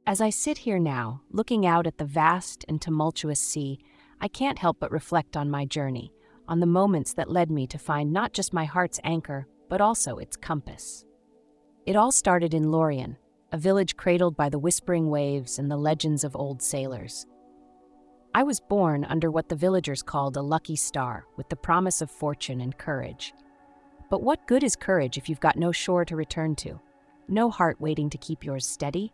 As I sit here now, looking out at the vast and tumultuous sea, I can't help but reflect on my journey, on the moments that led me to find not just my heart's anchor, but also its compass. It all started in Lorien, a village cradled by the whispering waves and the legends of old sailors. I was born under what the villagers called a lucky star, with the promise of fortune and courage. But what good is courage if you've got no shore to return to? No heart waiting to keep yours steady?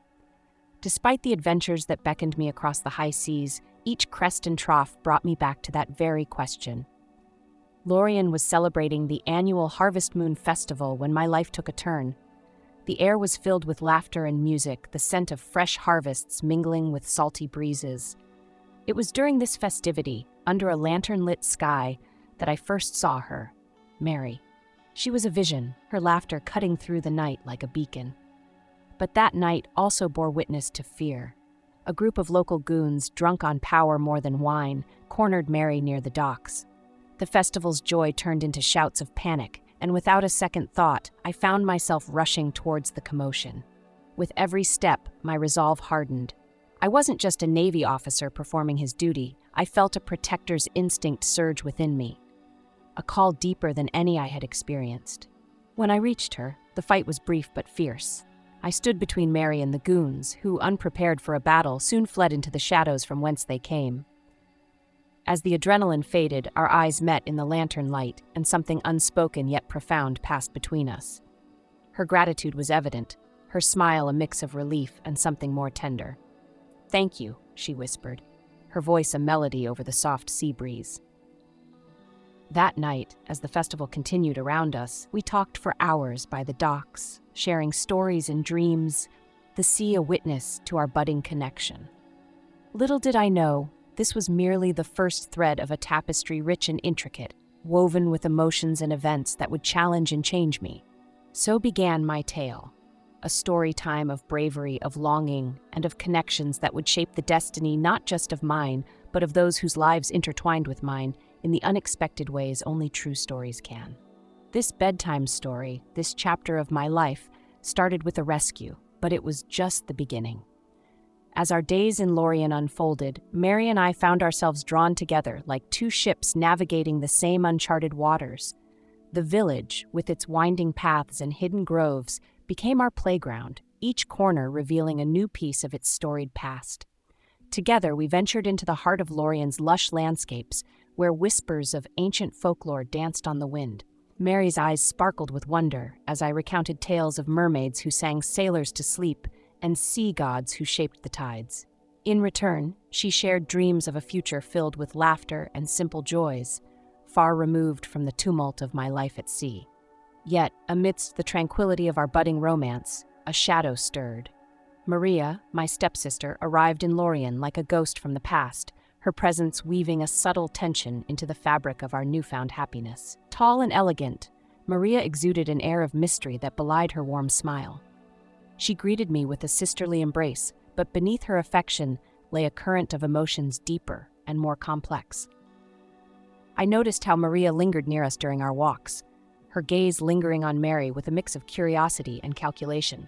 Despite the adventures that beckoned me across the high seas, each crest and trough brought me back to that very question. Lorien was celebrating the annual Harvest Moon Festival when my life took a turn. The air was filled with laughter and music, the scent of fresh harvests mingling with salty breezes. It was during this festivity, under a lantern-lit sky, that I first saw her, Mary. She was a vision, her laughter cutting through the night like a beacon. But that night also bore witness to fear. A group of local goons, drunk on power more than wine, cornered Mary near the docks. The festival's joy turned into shouts of panic, and without a second thought, I found myself rushing towards the commotion. With every step, my resolve hardened. I wasn't just a Navy officer performing his duty, I felt a protector's instinct surge within me. A call deeper than any I had experienced. When I reached her, the fight was brief but fierce. I stood between Mary and the goons, who, unprepared for a battle, soon fled into the shadows from whence they came. As the adrenaline faded, our eyes met in the lantern light, and something unspoken yet profound passed between us. Her gratitude was evident, her smile a mix of relief and something more tender. "Thank you," she whispered, her voice a melody over the soft sea breeze. That night, as the festival continued around us, we talked for hours by the docks, sharing stories and dreams, the sea a witness to our budding connection. Little did I know, this was merely the first thread of a tapestry rich and intricate, woven with emotions and events that would challenge and change me. So began my tale, a story time of bravery, of longing, and of connections that would shape the destiny not just of mine, but of those whose lives intertwined with mine in the unexpected ways only true stories can. This bedtime story, this chapter of my life, started with a rescue, but it was just the beginning. As our days in Lorien unfolded, Mary and I found ourselves drawn together like two ships navigating the same uncharted waters. The village, with its winding paths and hidden groves, became our playground, each corner revealing a new piece of its storied past. Together, we ventured into the heart of Lorien's lush landscapes, where whispers of ancient folklore danced on the wind. Mary's eyes sparkled with wonder as I recounted tales of mermaids who sang sailors to sleep and sea gods who shaped the tides. In return, she shared dreams of a future filled with laughter and simple joys, far removed from the tumult of my life at sea. Yet, amidst the tranquility of our budding romance, a shadow stirred. Maria, my stepsister, arrived in Lorien like a ghost from the past, her presence weaving a subtle tension into the fabric of our newfound happiness. Tall and elegant, Maria exuded an air of mystery that belied her warm smile. She greeted me with a sisterly embrace, but beneath her affection lay a current of emotions deeper and more complex. I noticed how Maria lingered near us during our walks, her gaze lingering on Mary with a mix of curiosity and calculation.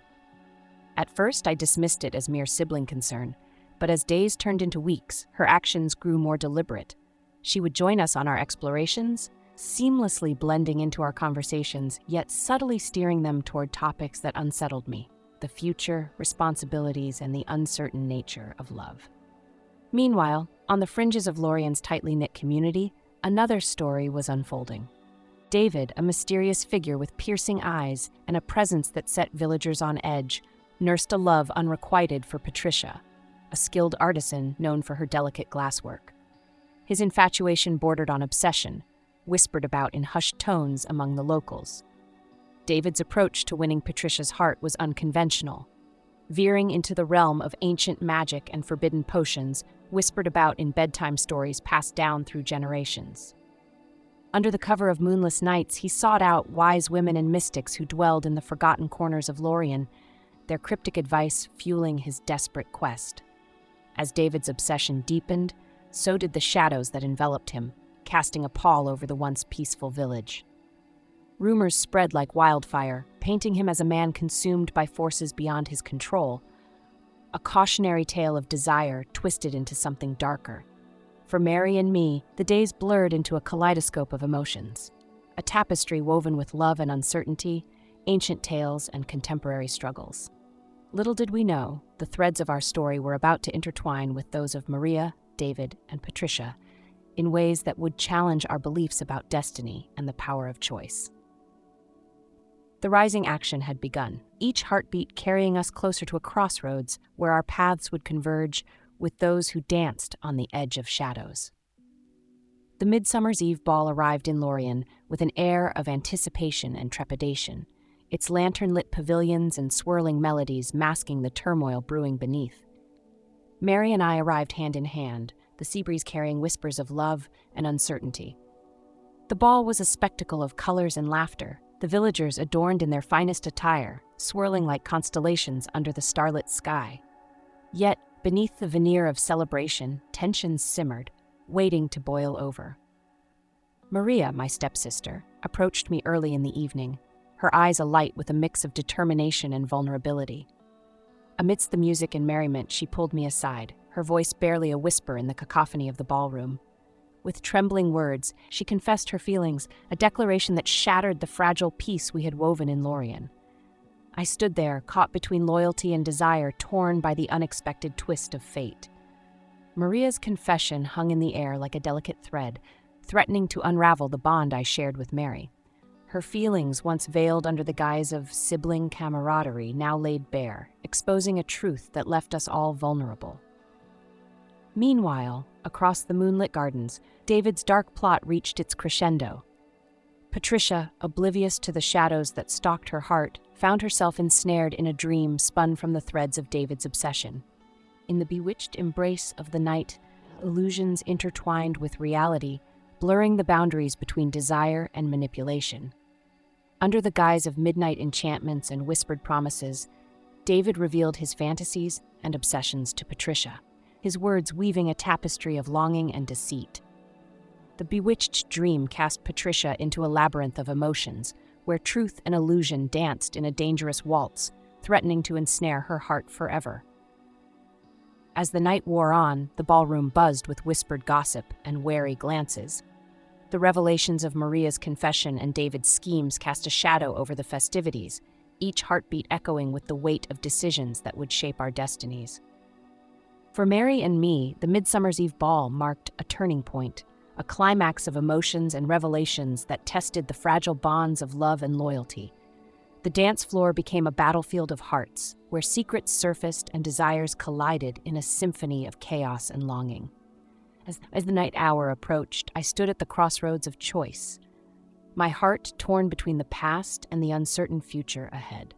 At first, I dismissed it as mere sibling concern, but as days turned into weeks, her actions grew more deliberate. She would join us on our explorations, seamlessly blending into our conversations, yet subtly steering them toward topics that unsettled me: the future, responsibilities, and the uncertain nature of love. Meanwhile, on the fringes of Lorien's tightly knit community, another story was unfolding. David, a mysterious figure with piercing eyes and a presence that set villagers on edge, nursed a love unrequited for Patricia, a skilled artisan known for her delicate glasswork. His infatuation bordered on obsession, whispered about in hushed tones among the locals. David's approach to winning Patricia's heart was unconventional, veering into the realm of ancient magic and forbidden potions whispered about in bedtime stories passed down through generations. Under the cover of moonless nights, he sought out wise women and mystics who dwelled in the forgotten corners of Lorien, their cryptic advice fueling his desperate quest. As David's obsession deepened, so did the shadows that enveloped him, casting a pall over the once peaceful village. Rumors spread like wildfire, painting him as a man consumed by forces beyond his control. a cautionary tale of desire twisted into something darker. For Mary and me, the days blurred into a kaleidoscope of emotions, a tapestry woven with love and uncertainty, ancient tales and contemporary struggles. Little did we know, the threads of our story were about to intertwine with those of Maria, David, and Patricia in ways that would challenge our beliefs about destiny and the power of choice. The rising action had begun, each heartbeat carrying us closer to a crossroads where our paths would converge with those who danced on the edge of shadows. The Midsummer's Eve ball arrived in Lorien with an air of anticipation and trepidation, its lantern-lit pavilions and swirling melodies masking the turmoil brewing beneath. Mary and I arrived hand in hand, the sea breeze carrying whispers of love and uncertainty. The ball was a spectacle of colors and laughter, the villagers adorned in their finest attire, swirling like constellations under the starlit sky. Yet, beneath the veneer of celebration, tensions simmered, waiting to boil over. Maria, my stepsister, approached me early in the evening, her eyes alight with a mix of determination and vulnerability. Amidst the music and merriment, she pulled me aside, her voice barely a whisper in the cacophony of the ballroom. With trembling words, she confessed her feelings, a declaration that shattered the fragile peace we had woven in Lorien. I stood there, caught between loyalty and desire, torn by the unexpected twist of fate. Maria's confession hung in the air like a delicate thread, threatening to unravel the bond I shared with Mary. Her feelings, once veiled under the guise of sibling camaraderie, now laid bare, exposing a truth that left us all vulnerable. Meanwhile, across the moonlit gardens, David's dark plot reached its crescendo. Patricia, oblivious to the shadows that stalked her heart, found herself ensnared in a dream spun from the threads of David's obsession. In the bewitched embrace of the night, illusions intertwined with reality, blurring the boundaries between desire and manipulation. Under the guise of midnight enchantments and whispered promises, David revealed his fantasies and obsessions to Patricia, his words weaving a tapestry of longing and deceit. The bewitched dream cast Patricia into a labyrinth of emotions, where truth and illusion danced in a dangerous waltz, threatening to ensnare her heart forever. As the night wore on, the ballroom buzzed with whispered gossip and wary glances. The revelations of Maria's confession and David's schemes cast a shadow over the festivities, each heartbeat echoing with the weight of decisions that would shape our destinies. For Mary and me, the Midsummer's Eve ball marked a turning point, a climax of emotions and revelations that tested the fragile bonds of love and loyalty. The dance floor became a battlefield of hearts, where secrets surfaced and desires collided in a symphony of chaos and longing. As the night hour approached, I stood at the crossroads of choice, my heart torn between the past and the uncertain future ahead.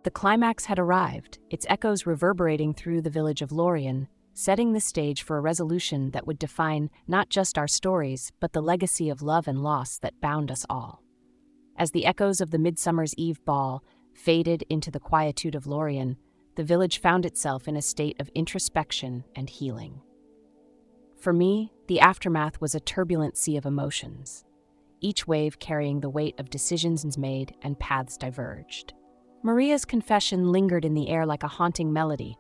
The climax had arrived, its echoes reverberating through the village of Lorien, setting the stage for a resolution that would define not just our stories, but the legacy of love and loss that bound us all. As the echoes of the Midsummer's Eve ball faded into the quietude of Lorien, the village found itself in a state of introspection and healing. For me, the aftermath was a turbulent sea of emotions, each wave carrying the weight of decisions made and paths diverged. Maria's confession lingered in the air like a haunting melody,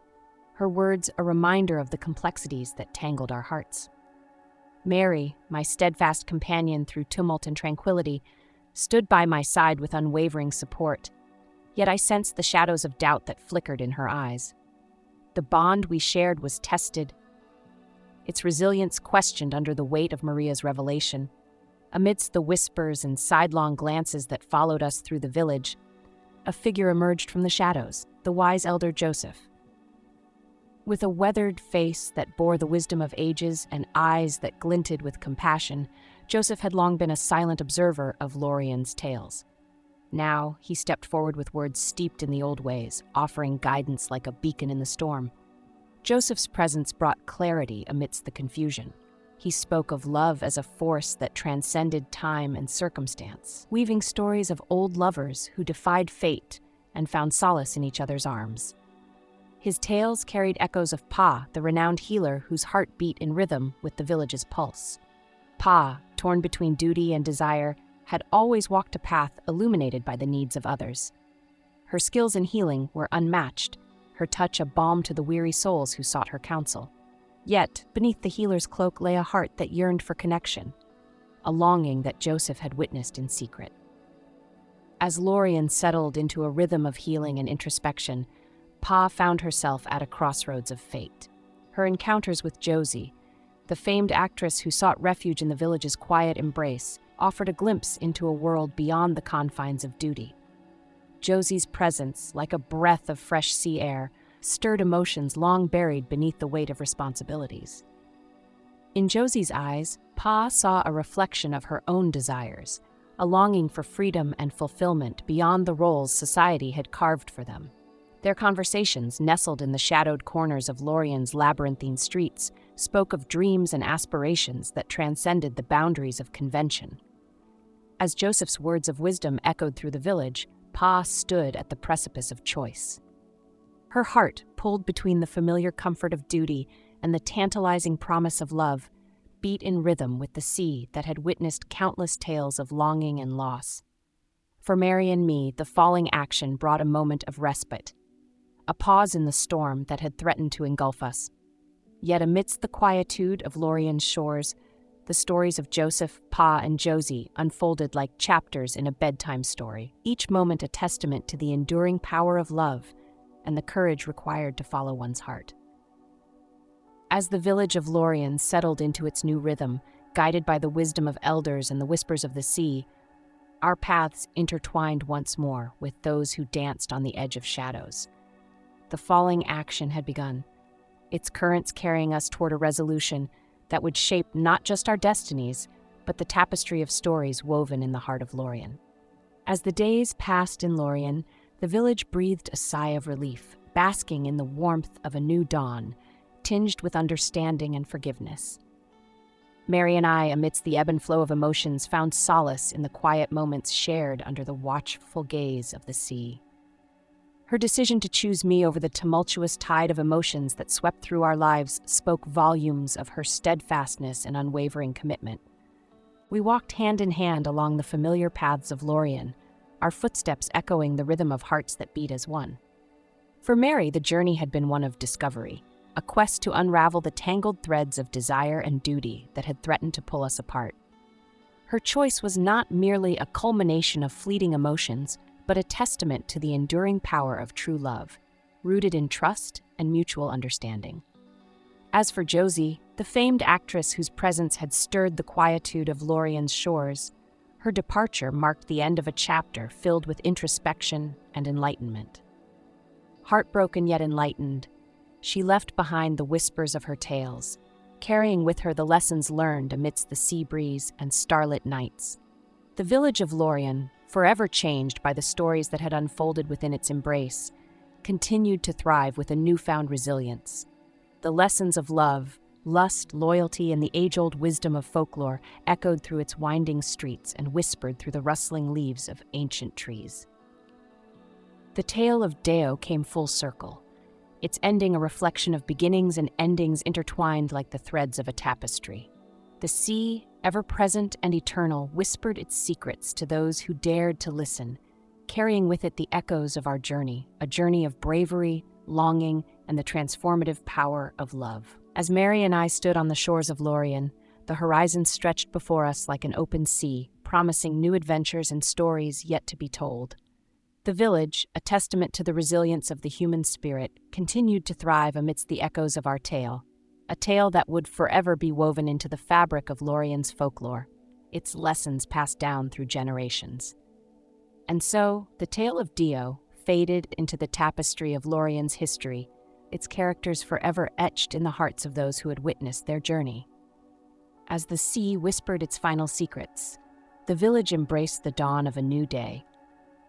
her words a reminder of the complexities that tangled our hearts. Mary, my steadfast companion through tumult and tranquility, stood by my side with unwavering support, yet I sensed the shadows of doubt that flickered in her eyes. The bond we shared was tested, its resilience questioned under the weight of Maria's revelation. Amidst the whispers and sidelong glances that followed us through the village, a figure emerged from the shadows, the wise elder Joseph. With a weathered face that bore the wisdom of ages and eyes that glinted with compassion, Joseph had long been a silent observer of Lorien's tales. Now he stepped forward with words steeped in the old ways, offering guidance like a beacon in the storm. Joseph's presence brought clarity amidst the confusion. He spoke of love as a force that transcended time and circumstance, weaving stories of old lovers who defied fate and found solace in each other's arms. His tales carried echoes of Pa, the renowned healer whose heart beat in rhythm with the village's pulse. Pa, torn between duty and desire, had always walked a path illuminated by the needs of others. Her skills in healing were unmatched, her touch a balm to the weary souls who sought her counsel. Yet, beneath the healer's cloak lay a heart that yearned for connection, a longing that Joseph had witnessed in secret. As Lorien settled into a rhythm of healing and introspection, Pa found herself at a crossroads of fate. Her encounters with Josie, the famed actress who sought refuge in the village's quiet embrace, offered a glimpse into a world beyond the confines of duty. Josie's presence, like a breath of fresh sea air, stirred emotions long buried beneath the weight of responsibilities. In Josie's eyes, Pa saw a reflection of her own desires, a longing for freedom and fulfillment beyond the roles society had carved for them. Their conversations, nestled in the shadowed corners of Lorien's labyrinthine streets, spoke of dreams and aspirations that transcended the boundaries of convention. As Joseph's words of wisdom echoed through the village, Pa stood at the precipice of choice. Her heart, pulled between the familiar comfort of duty and the tantalizing promise of love, beat in rhythm with the sea that had witnessed countless tales of longing and loss. For Mary and me, the falling action brought a moment of respite, a pause in the storm that had threatened to engulf us. Yet amidst the quietude of Lorien's shores, the stories of Joseph, Pa, and Josie unfolded like chapters in a bedtime story, each moment a testament to the enduring power of love and the courage required to follow one's heart. As the village of Lorien settled into its new rhythm, guided by the wisdom of elders and the whispers of the sea, our paths intertwined once more with those who danced on the edge of shadows. The falling action had begun, its currents carrying us toward a resolution that would shape not just our destinies, but the tapestry of stories woven in the heart of Lorien. As the days passed in Lorien, the village breathed a sigh of relief, basking in the warmth of a new dawn, tinged with understanding and forgiveness. Mary and I, amidst the ebb and flow of emotions, found solace in the quiet moments shared under the watchful gaze of the sea. Her decision to choose me over the tumultuous tide of emotions that swept through our lives spoke volumes of her steadfastness and unwavering commitment. We walked hand in hand along the familiar paths of Lorien, our footsteps echoing the rhythm of hearts that beat as one. For Mary, the journey had been one of discovery, a quest to unravel the tangled threads of desire and duty that had threatened to pull us apart. Her choice was not merely a culmination of fleeting emotions, but a testament to the enduring power of true love, rooted in trust and mutual understanding. As for Josie, the famed actress whose presence had stirred the quietude of Lorien's shores, her departure marked the end of a chapter filled with introspection and enlightenment. Heartbroken yet enlightened, she left behind the whispers of her tales, carrying with her the lessons learned amidst the sea breeze and starlit nights. The village of Lorien, forever changed by the stories that had unfolded within its embrace, continued to thrive with a newfound resilience. The lessons of love, lust, loyalty, and the age-old wisdom of folklore echoed through its winding streets and whispered through the rustling leaves of ancient trees. The tale of Deo came full circle, its ending a reflection of beginnings and endings intertwined like the threads of a tapestry. The sea, ever present and eternal, whispered its secrets to those who dared to listen, carrying with it the echoes of our journey, a journey of bravery, longing, and the transformative power of love. As Mary and I stood on the shores of Lorien, the horizon stretched before us like an open sea, promising new adventures and stories yet to be told. The village, a testament to the resilience of the human spirit, continued to thrive amidst the echoes of our tale, a tale that would forever be woven into the fabric of Lorien's folklore, its lessons passed down through generations. And so, the tale of Deo faded into the tapestry of Lorien's history, its characters forever etched in the hearts of those who had witnessed their journey. As the sea whispered its final secrets, the village embraced the dawn of a new day,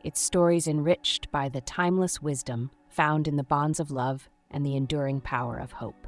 its stories enriched by the timeless wisdom found in the bonds of love and the enduring power of hope.